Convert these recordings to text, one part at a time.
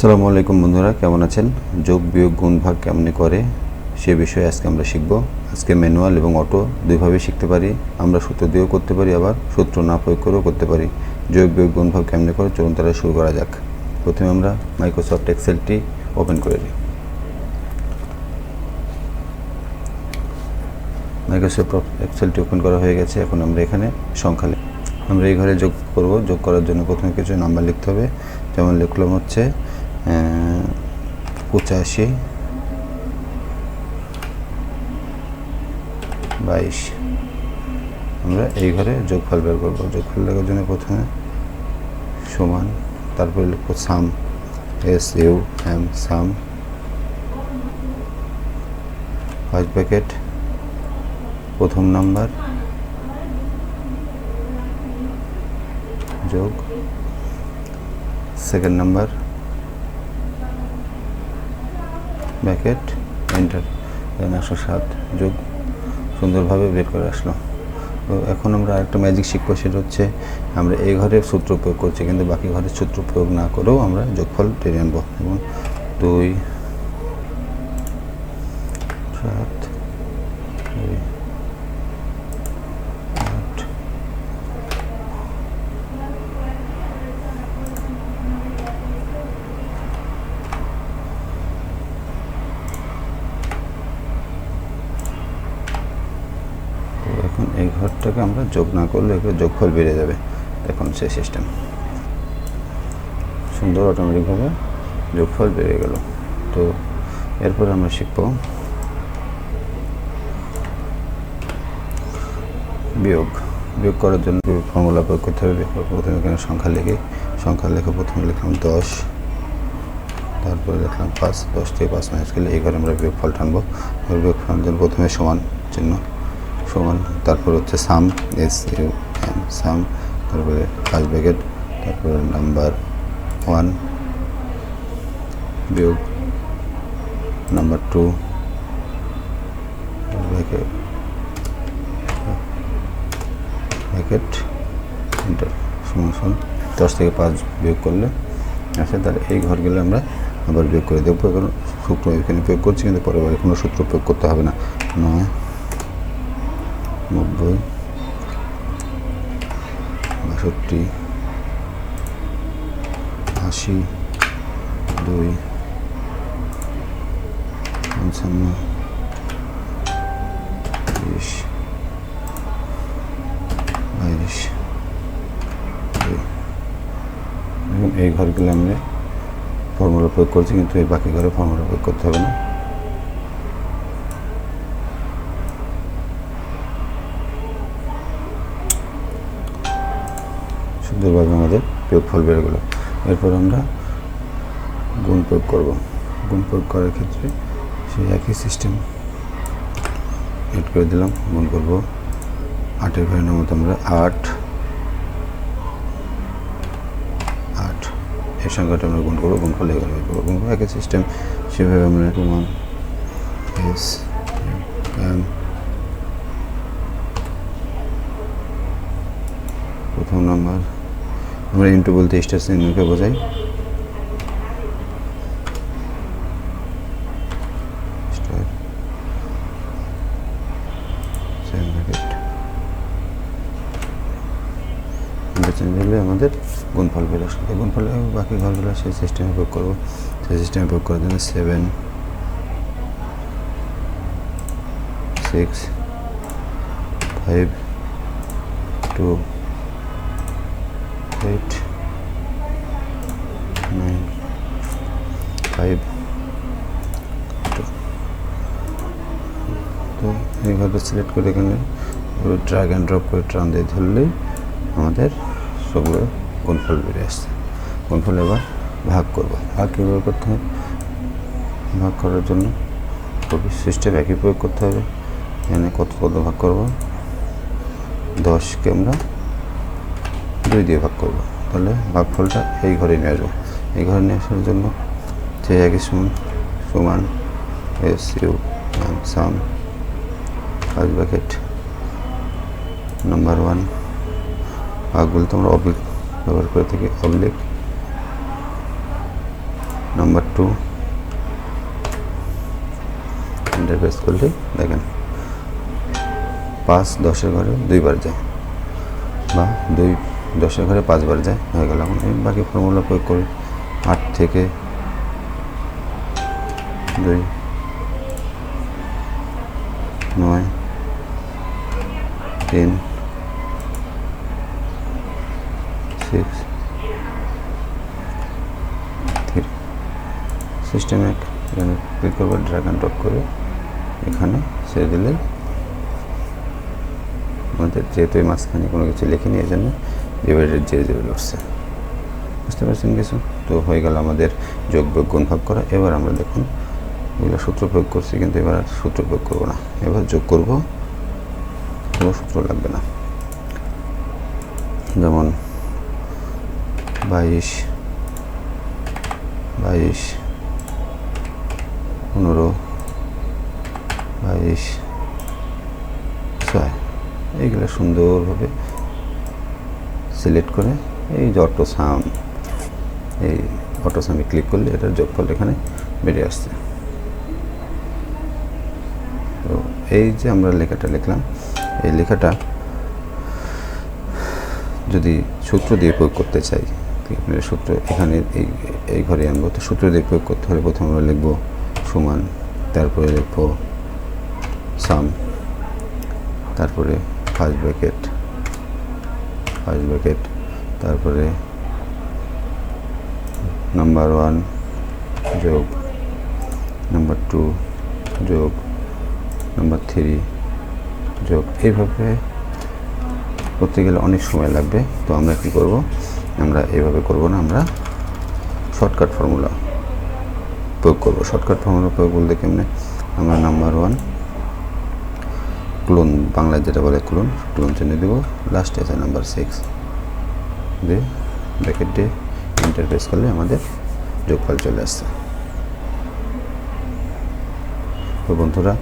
আসসালামু আলাইকুম বন্ধুরা, কেমন আছেন? যোগ বিয়োগ গুণ ভাগ কেমনে করে সে বিষয়ে আজকে আমরা শিখব। আজকে ম্যানুয়াল এবং অটো দুইভাবে শিখতে পারি। আমরা সূত্র দিয়েও করতে পারি, আবার সূত্র না প্রয়োগ করেও করতে পারি। যোগ বিয়োগ গুণ ভাগ কেমনে করে চলুন তাহলে শুরু করা যাক। প্রথমে আমরা মাইক্রোসফট এক্সেলটি ওপেন করে নিই। মাইক্রোসফট এক্সেলটি ওপেন করা হয়ে গেছে। এখন আমরা এখানে সংখ্যা আমরা এই ঘরে যোগ করব। যোগ করার জন্য প্রথমে কিছু নাম্বার লিখতে হবে। যেমন লিখলাম হচ্ছে 85, 22। আমরা এই ঘরে যোগফল বের করব। যোগফল লেখার জন্য প্রথমে সমান, তারপরে লিখব সাম, SUM, সাম, ফার্স্ট ব্র্যাকেট প্রথম নাম্বার যোগ সেকেন্ড নাম্বার ব্র্যাকেট এন্টার। 107 যোগ সুন্দরভাবে বের করে আসলো। তো এখন আমরা আরেকটা ম্যাজিক শিখবো, সেটা হচ্ছে আমরা এই ঘরে সূত্র প্রয়োগ করছি, কিন্তু বাকি ঘরে সূত্র প্রয়োগ না করেও আমরা যোগফল টেনে আনবো। এবং 2, 7, 2, 8, এখন এই ঘরটাকে আমরা যোগ না করলে এখানে যোগফল বেড়ে যাবে। এখন সেই সিস্টেম সুন্দর অটোমেটিকভাবে যোগফল বেড়ে গেল। তো এরপর আমরা শিখব বিয়োগ। বিয়োগ করার জন্য ফর্মুলা প্রয়োগ করতে হবে। প্রথমে এখানে সংখ্যা লিখে প্রথমে লিখলাম 10, তারপরে লিখলাম 5। 10 থেকে 5 মাইনাস করলে এই ঘরে আমরা বিয়োগফল টানবো। বিয়োগফল জন্য প্রথমে সমান চিহ্ন, সমান, তারপর হচ্ছে সাম, SUM, সাম, তারপরে ফার্স্ট ব্র্যাকেট, তারপরে নাম্বার 1 বিয়োগ নাম্বার 2 ব্র্যাকেট এন্টার। সমান 10 থেকে 5 বিয়োগ করলে আছে। তাহলে এই ঘরগুলো আমরা আবার বিয়োগ করে দেখবো। কারণ সূত্র এখানে প্রয়োগ করছি, কিন্তু পরের কোনো সূত্র প্রয়োগ করতে হবে না। 9, 90, 62, 80, 2, 55, 20, 22, 2। এবং এই ঘরগুলো আমরা ফর্মুলা প্রয়োগ করছি, কিন্তু এই বাকি ঘরে ফর্মুলা প্রয়োগ করতে হবে না। সুন্দরভাবে আমাদের বিয়োগফল বেড়ে গেল। এরপর আমরা গুণ প্রয়োগ করব। গুণ প্রয়োগ করার ক্ষেত্রে সেই একই সিস্টেম এড করে দিলাম। গুণ করব 8-এর ঘরের মতো আমরা 8, এই সংখ্যাটা আমরা গুণ করবো। গুণফল এই ঘরে করবো। গুণ করবো একই সিস্টেম, সেভাবে আমরা সমান SUM, প্রথম নাম্বার, আমরা ইন্টু বলতে স্টার চিহ্নকে বোঝাই। স্টার সেকেন্ড ব্র্যাকেট চেঞ্জ হলে আমাদের গুণফল বের আসবে। এই গুণফল বাকি ঘরগুলো সেই সিস্টেমে প্রয়োগ করবো। সেই সিস্টেমে প্রয়োগ করার জন্য 7, 6, 5, 2, 8, 9, 5, 2। তো এইভাবে সিলেক্ট করে এখানে ড্র্যাগ অ্যান্ড ড্রপ করে টান দিয়ে ধরলেই আমাদের সবগুলো গুণফল বেরিয়ে আসছে। গুণফল এবার ভাগ করব। ভাগ কীভাবে করতে হবে? ভাগ করার জন্য সিস্টেম একই প্রয়োগ করতে হবে। এখানে কত ভাগ করব? 10কে আমরা 2 দিয়ে ভাগ করব। তাহলে ভাগফলটা এই ঘরে নিয়ে আসবো। এই ঘরে নিয়ে আসার জন্য যে একই সমান SUM, সাম, ফার্স্ট ব্র্যাকেট নাম্বার 1 ভাগ বলতে আমরা অবলিক ব্যবহার করে থাকি। অবলিক নাম্বার 2 এন্টার প্রেস করলে দেখেন 5 10-এর ঘরে 2 বার যায় বা 2 10-এর ঘরে 5 বার যায়, হয়ে গেল। এখন এই বাকি ফর্মুলা প্রয়োগ করি। 8 থেকে 2 9 10 6 3 সিস্টেম এক এখানে ক্লিক করবো, ড্র্যাগ অ্যান্ড ড্রপ করে এখানে ছেড়ে দিলে আমাদের যেহেতু এই মাঝখানে কোনো কিছু লিখিনি এই জন্য ডিভাইডেড 0 উঠছে। বুঝতে পারছেন কিছু? তো হয়ে গেল আমাদের যোগ বিয়োগ গুণ ভাগ করা। এবার আমরা দেখুন এগুলো সূত্র প্রয়োগ করছি, কিন্তু এবার আর সূত্র প্রয়োগ করবো না, এবার যোগ করব, কোনো সূত্র লাগবে না। যেমন 22 15 22 6 এইগুলো সুন্দরভাবে সিলেক্ট করে এই যে অটো সাম, এই অটো সামে ক্লিক করলে এটার যোগফল এখানে বেরিয়ে আসছে। তো এই যে আমরা লেখাটা লিখলাম, এই লেখাটা যদি সূত্র দিয়ে প্রয়োগ করতে চাই, সূত্র এখানে এই ঘরে আনবো। তো সূত্র দিয়ে প্রয়োগ করতে হলে প্রথমে আমরা লিখব সমান, তারপরে লিখব সাম, তারপরে ফার্স্ট ব্র্যাকেট, তারপরে নাম্বার 1 যোগ নাম্বার 2 যোগ নাম্বার 3 যোগ, এইভাবে করতে গেলে অনেক সময় লাগবে। তো আমরা কি করব, আমরা এইভাবে করব না, আমরা শর্টকাট ফর্মুলা প্রয়োগ করব। শর্টকাট ফর্মুলা প্রয়োগ বলতে কেমনে, আমরা নাম্বার 1 ক্লোন, বাংলায় যেটা বলে ক্লোন চিহ্ন দেব, লাস্টে আছে নাম্বার 6 দিয়ে ব্র্যাকেট দিয়ে এন্টার প্রেস করলে আমাদের যোগফল চলে আসছে। তো বন্ধুরা,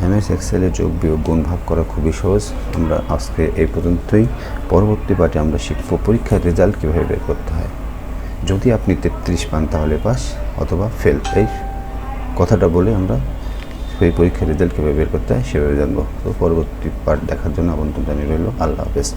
MS এক্সেলে যোগ বিয়োগ গুণ ভাগ করা খুবই সহজ। আমরা আজকে এই পর্যন্তই। পরবর্তী পাঠে আমরা শিখব পরীক্ষার রেজাল্ট কীভাবে বের করতে হয়। যদি আপনি 33 পান তাহলে পাস অথবা ফেল, এই কথাটা বলে আমরা সেই পরীক্ষার রেজাল্ট কীভাবে বের করতে হয় সেভাবে জানবো। তো পরবর্তী পাঠ দেখার জন্য আমন্ত্রণ জানিয়ে রইল। আল্লাহ হাফেজ।